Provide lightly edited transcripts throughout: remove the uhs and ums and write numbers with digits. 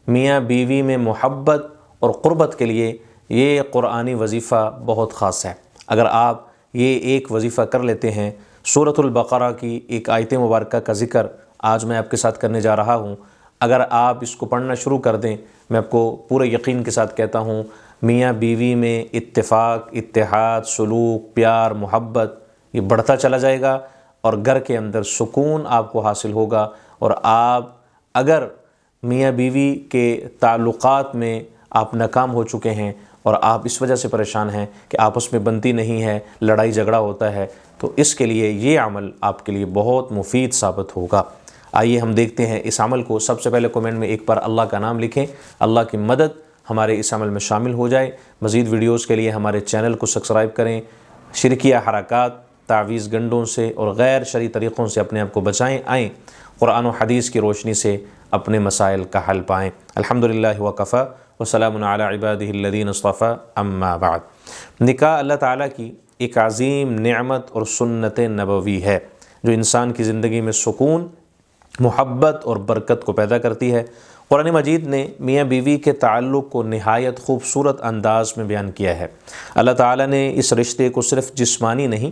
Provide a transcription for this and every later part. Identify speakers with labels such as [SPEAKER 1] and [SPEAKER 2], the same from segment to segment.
[SPEAKER 1] میاں بیوی میں محبت اور قربت کے لیے یہ قرآنی وظیفہ بہت خاص ہے۔ اگر آپ یہ ایک وظیفہ کر لیتے ہیں، سورۃ البقرہ کی ایک آیت مبارکہ کا ذکر آج میں آپ کے ساتھ کرنے جا رہا ہوں، اگر آپ اس کو پڑھنا شروع کر دیں، میں آپ کو پورے یقین کے ساتھ کہتا ہوں، میاں بیوی میں اتفاق، اتحاد، سلوک، پیار، محبت یہ بڑھتا چلا جائے گا، اور گھر کے اندر سکون آپ کو حاصل ہوگا۔ اور آپ اگر میاں بیوی کے تعلقات میں آپ ناکام ہو چکے ہیں اور آپ اس وجہ سے پریشان ہیں کہ آپس میں بنتی نہیں ہے، لڑائی جھگڑا ہوتا ہے، تو اس کے لیے یہ عمل آپ کے لیے بہت مفید ثابت ہوگا۔ آئیے ہم دیکھتے ہیں اس عمل کو۔ سب سے پہلے کومنٹ میں ایک بار اللہ کا نام لکھیں، اللہ کی مدد ہمارے اس عمل میں شامل ہو جائے۔ مزید ویڈیوز کے لیے ہمارے چینل کو سبسکرائب کریں۔ شرکیہ حرکات، تعویذ گنڈوں سے اور غیر شرعی طریقوں سے اپنے آپ کو بچائیں، آئیں قرآن و حدیث کی روشنی سے اپنے مسائل کا حل پائیں۔ الحمدللہ وکفی وسلام علی عبادہ الذین اصطفی، اما بعد۔ نکاح اللہ تعالیٰ کی ایک عظیم نعمت اور سنت نبوی ہے جو انسان کی زندگی میں سکون، محبت اور برکت کو پیدا کرتی ہے۔ قرآن مجید نے میاں بیوی کے تعلق کو نہایت خوبصورت انداز میں بیان کیا ہے۔ اللہ تعالیٰ نے اس رشتے کو صرف جسمانی نہیں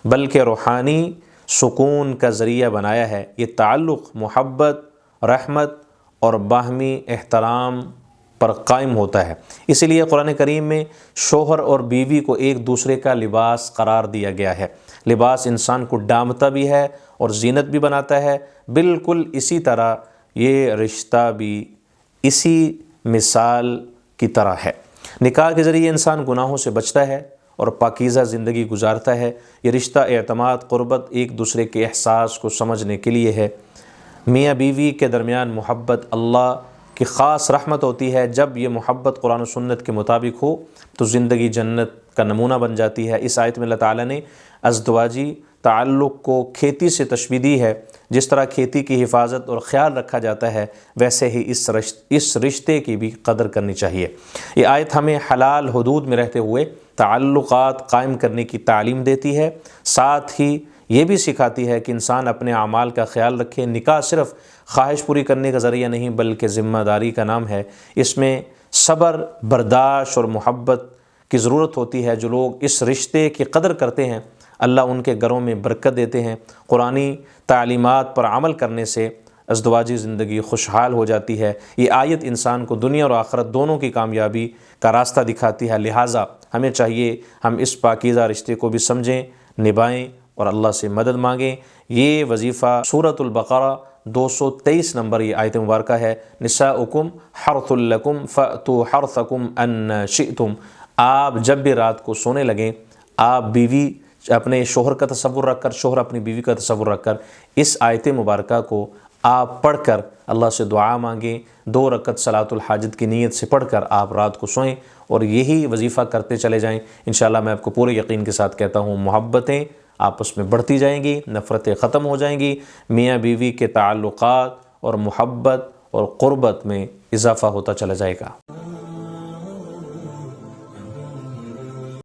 [SPEAKER 1] بلکہ روحانی سکون کا ذریعہ بنایا ہے۔ یہ تعلق محبت، رحمت اور باہمی احترام پر قائم ہوتا ہے۔ اسی لیے قرآن کریم میں شوہر اور بیوی کو ایک دوسرے کا لباس قرار دیا گیا ہے۔ لباس انسان کو ڈھانپتا بھی ہے اور زینت بھی بناتا ہے، بالکل اسی طرح یہ رشتہ بھی اسی مثال کی طرح ہے۔ نکاح کے ذریعے انسان گناہوں سے بچتا ہے اور پاکیزہ زندگی گزارتا ہے۔ یہ رشتہ اعتماد، قربت، ایک دوسرے کے احساس کو سمجھنے کے لیے ہے۔ میاں بیوی کے درمیان محبت اللہ کی خاص رحمت ہوتی ہے۔ جب یہ محبت قرآن و سنت کے مطابق ہو تو زندگی جنت کا نمونہ بن جاتی ہے۔ اس آیت میں اللہ تعالیٰ نے ازدواجی تعلق کو کھیتی سے تشبیہ دی ہے۔ جس طرح کھیتی کی حفاظت اور خیال رکھا جاتا ہے، ویسے ہی اس رشتے کی بھی قدر کرنی چاہیے۔ یہ آیت ہمیں حلال حدود میں رہتے ہوئے تعلقات قائم کرنے کی تعلیم دیتی ہے، ساتھ ہی یہ بھی سکھاتی ہے کہ انسان اپنے اعمال کا خیال رکھے۔ نکاح صرف خواہش پوری کرنے کا ذریعہ نہیں بلکہ ذمہ داری کا نام ہے۔ اس میں صبر، برداشت اور محبت کی ضرورت ہوتی ہے۔ جو لوگ اس رشتے کی قدر کرتے ہیں، اللہ ان کے گھروں میں برکت دیتے ہیں۔ قرآنی تعلیمات پر عمل کرنے سے ازدواجی زندگی خوشحال ہو جاتی ہے۔ یہ آیت انسان کو دنیا اور آخرت دونوں کی کامیابی کا راستہ دکھاتی ہے، لہٰذا ہمیں چاہیے ہم اس پاکیزہ رشتے کو بھی سمجھیں، نبھائیں اور اللہ سے مدد مانگیں۔ یہ وظیفہ سورۃ البقرہ 223 نمبر یہ آیت مبارکہ ہے۔ نساؤکم حرث لکم فأتوا حرثکم ان شئتم۔ آپ جب بھی رات کو سونے لگیں، آپ بیوی اپنے شوہر کا تصور رکھ کر، شوہر اپنی بیوی کا تصور رکھ کر اس آیت مبارکہ کو آپ پڑھ کر اللہ سے دعا مانگیں۔ 2 رکعت صلاۃ الحاجت کی نیت سے پڑھ کر آپ رات کو سوئیں اور یہی وظیفہ کرتے چلے جائیں۔ انشاءاللہ میں آپ کو پورے یقین کے ساتھ کہتا ہوں، محبتیں آپس میں بڑھتی جائیں گی، نفرتیں ختم ہو جائیں گی، میاں بیوی کے تعلقات اور محبت اور قربت میں اضافہ ہوتا چلا جائے گا۔